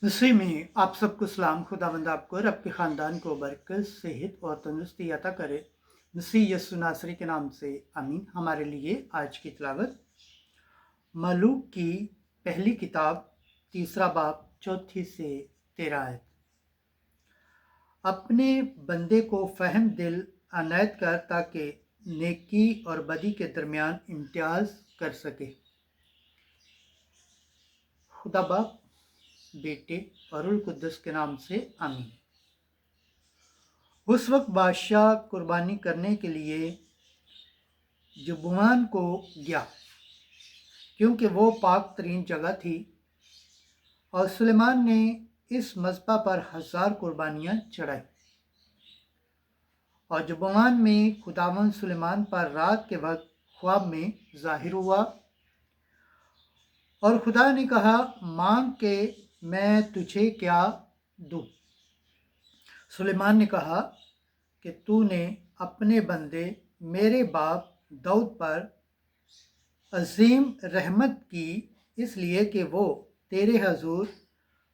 मसीह में आप सबको सलाम। खुदावंद आपको और आपके ख़ानदान को बरकत, सेहत और तंदुरुस्ती अता करे। मसीह यस्सु नासरी के नाम से आमीन। हमारे लिए आज की तिलावत मलूक की पहली किताब 3 बाब 4 से 13 आयत। अपने बंदे को फहम दिल अनायत कर ताकि नेकी और बदी के दरमियान इम्तियाज कर सके। खुदा बाप, बेटे और रूह कुद्दस के नाम से आमीन। उस वक्त बादशाह कुर्बानी करने के लिए जुबवान को गया, क्योंकि वो पाक तरीन जगह थी, और सुलेमान ने इस मज़बा पर 1000 कुर्बानियाँ चढ़ाई। और जुबवान में खुदावंद सुलेमान पर रात के वक्त ख्वाब में ज़ाहिर हुआ, और खुदा ने कहा, मांग के मैं तुझे क्या दूँ। सुलेमान ने कहा कि तूने अपने बंदे मेरे बाप दाऊद पर अजीम रहमत की, इसलिए कि वो तेरे हजूर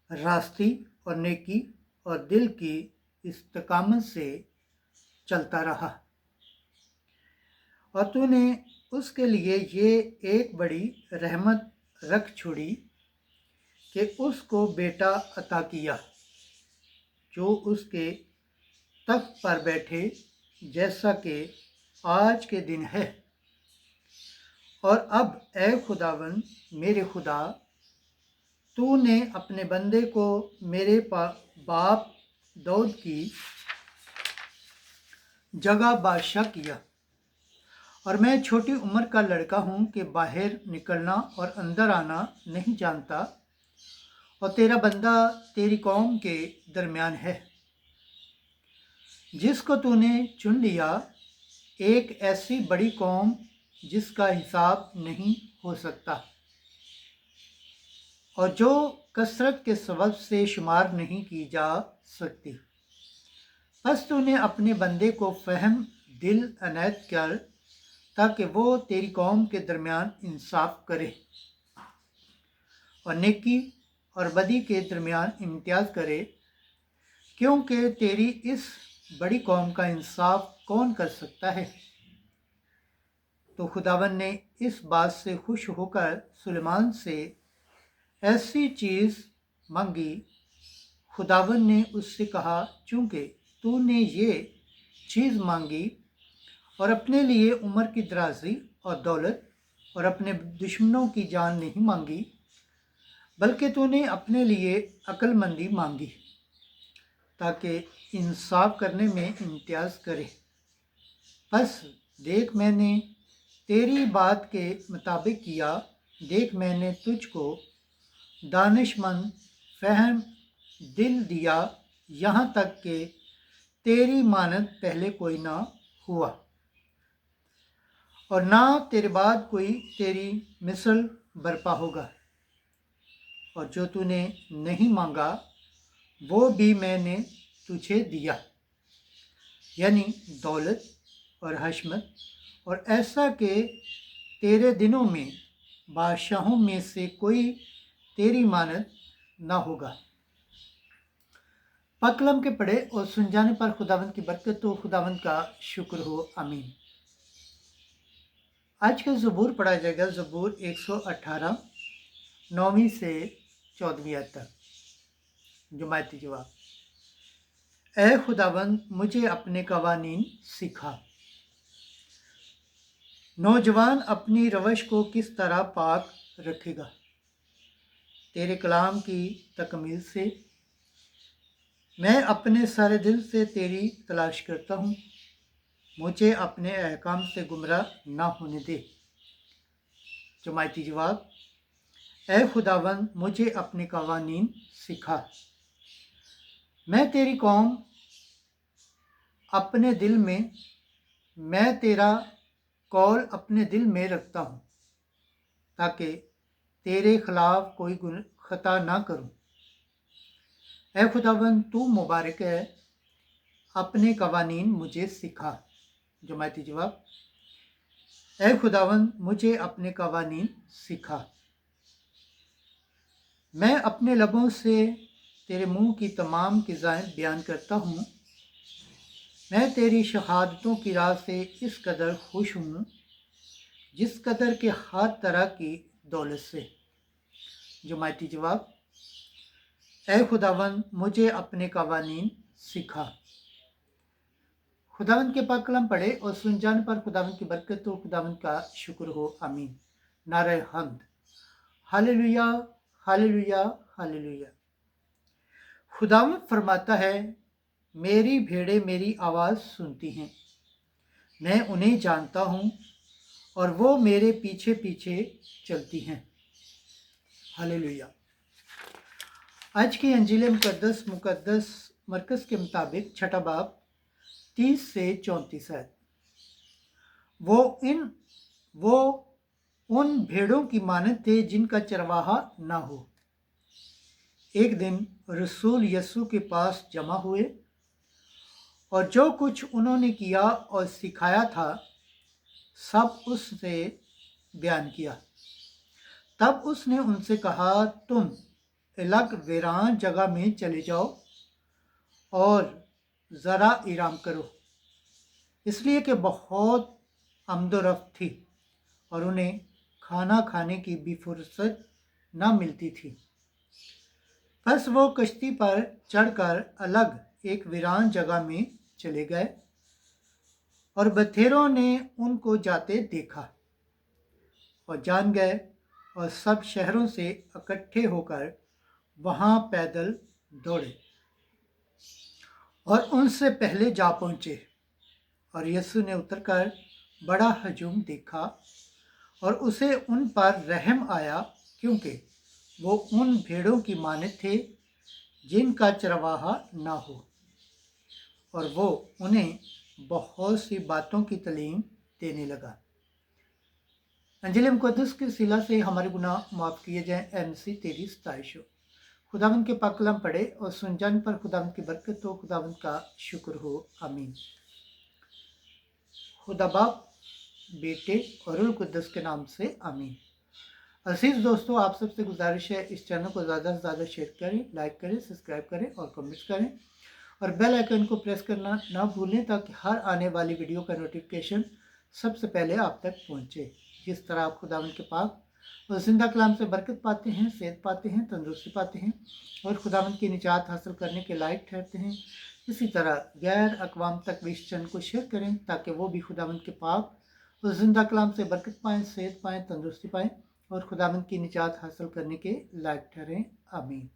रास्ती और नेकी और दिल की इस्तकामत से चलता रहा, और तूने उसके लिए ये एक बड़ी रहमत रख छोड़ी कि उसको बेटा अता किया, जो उसके तख्त पर बैठे, जैसा कि आज के दिन है। और अब ए खुदावन मेरे खुदा, तूने अपने बंदे को मेरे बाप दाऊद की जगह बादशाह किया, और मैं छोटी उम्र का लड़का हूँ कि बाहर निकलना और अंदर आना नहीं जानता, और तेरा बंदा तेरी कौम के दरमियान है, जिसको तूने चुन लिया, एक ऐसी बड़ी कौम जिसका हिसाब नहीं हो सकता, और जो कसरत के सबब से शुमार नहीं की जा सकती। बस तूने अपने बंदे को फहम दिल अनायत कर ताकि वो तेरी कौम के दरमियान इंसाफ करे और नेकी और बदी के दरमियान इम्तियाज करे, क्योंकि तेरी इस बड़ी कौम का इंसाफ कौन कर सकता है। तो खुदावन ने इस बात से खुश होकर सुलेमान से ऐसी चीज़ मांगी। खुदावन ने उससे कहा, चूँकि तूने ये चीज़ मांगी और अपने लिए उम्र की दराजी और दौलत और अपने दुश्मनों की जान नहीं मांगी, बल्कि तूने अपने लिए अक्लमंदी मांगी, ताकि इंसाफ करने में इम्तियाज़ करे। बस देख, मैंने तेरी बात के मुताबिक किया। देख, मैंने तुझको दानिशमंद फहम दिल दिया, यहाँ तक कि तेरी मानद पहले कोई ना हुआ, और ना तेरे बाद कोई तेरी मिसल बरपा होगा। और जो तूने नहीं मांगा वो भी मैंने तुझे दिया, यानी दौलत और हशमत, और ऐसा कि तेरे दिनों में बादशाहों में से कोई तेरी मानद ना होगा। पकलम के पढ़े और सुन जाने पर खुदावंद की बरकत तो खुदावंद का शुक्र हो, आमीन। आज का ज़बूर पढ़ा जाएगा, ज़बूर 118 9वीं से 14वीं आयत तक। जुमायती जवाब। ए खुदावंद, मुझे अपने कवानीन सिखा। नौजवान अपनी रवश को किस तरह पाक रखेगा। तेरे कलाम की तकमील से मैं अपने सारे दिल से तेरी तलाश करता हूँ। मुझे अपने अहकाम से गुमराह ना होने दे। जमायती जवाब। ए खुदावंद, मुझे अपने कवानीन सिखा। मैं तेरी कौम अपने दिल में, मैं तेरा कौल अपने दिल में रखता हूँ, ताकि तेरे खिलाफ कोई खता ना करूँ। ए खुदावंद, तू मुबारक है, अपने कवानीन मुझे सिखा। जमायती जवाब। ए खुदावंद, मुझे अपने कवानीन सिखा। मैं अपने लबों से तेरे मुंह की तमाम क़िज़ाएं बयान करता हूँ। मैं तेरी शहादतों की राह से इस कदर खुश हूँ जिस कदर के हर तरह की दौलत से। जुमायती जवाब, ऐ खुदावंद मुझे अपने कवानीन सिखा। खुदावंद के पाक कलाम पढ़े और सुन जाने पर खुदावंद की बरकत हो, खुदावंद का शुक्र हो, आमीन। नारे हम्द, हालेलुया हालेलुया हालेलुया। खुदावंद फरमाता है, मेरी भेड़ें मेरी आवाज़ सुनती हैं, मैं उन्हें जानता हूँ और वो मेरे पीछे पीछे चलती हैं। हालेलुया। आज की अंजील मुकद्दस मरकज़ के मुताबिक छठा बाब 30 से 34 है। वो उन भेड़ों की मानद थे जिनका चरवाहा ना हो। एक दिन रसूल यस्सु के पास जमा हुए और जो कुछ उन्होंने किया और सिखाया था सब उससे बयान किया। तब उसने उनसे कहा, तुम अलग वीरान जगह में चले जाओ और ज़रा आराम करो, इसलिए कि बहुत आमदोरफ्त थी और उन्हें खाना खाने की भी फुर्सत न मिलती थी। बस वो कश्ती पर चढ़कर अलग एक वीरान जगह में चले गए और बथेरों ने उनको जाते देखा और जान गए और सब शहरों से इकट्ठे होकर वहां पैदल दौड़े और उनसे पहले जा पहुंचे। और यीशु ने उतरकर बड़ा हजूम देखा और उसे उन पर रहम आया, क्योंकि वो उन भेड़ों की मानद थे जिनका चरवाहा ना हो, और वो उन्हें बहुत सी बातों की तालीम देने लगा। अंजील मुकद्दस के सिला से हमारे गुनाह माफ़ किए जाएं। ऐ मसीह तेरी सताइश हो। खुदावंद के पाक कलाम पढ़े और सुन जाने पर खुदावंद की बरकत हो, खुदावंद का शुक्र हो, आमीन। खुदा बाप, बेटे और रूह कुद्दस के नाम से आमीन। अजीज दोस्तों, आप सबसे गुजारिश है इस चैनल को ज़्यादा से ज़्यादा शेयर करें, लाइक करें, सब्सक्राइब करें और कमेंट्स करें और बेल आइकन को प्रेस करना ना भूलें ताकि हर आने वाली वीडियो का नोटिफिकेशन सबसे पहले आप तक पहुंचे। जिस तरह आप खुदावंद के पाक और जिंदा कलाम से बरकत पाते हैं, सेहत पाते हैं, तंदुरुस्ती पाते हैं और खुदावंद की निजात हासिल करने के लायक ठहरते हैं, इसी तरह गैर अक़वाम तक भी इस चैनल को शेयर करें ताकि वो भी खुदावंद के पाक और जिंदा कलाम से बरकत पाएँ, सेहत पाएँ, तंदुरुस्ती पाएँ और खुदावंद की निजात हासिल करने के लायक ठहरें, आमीन।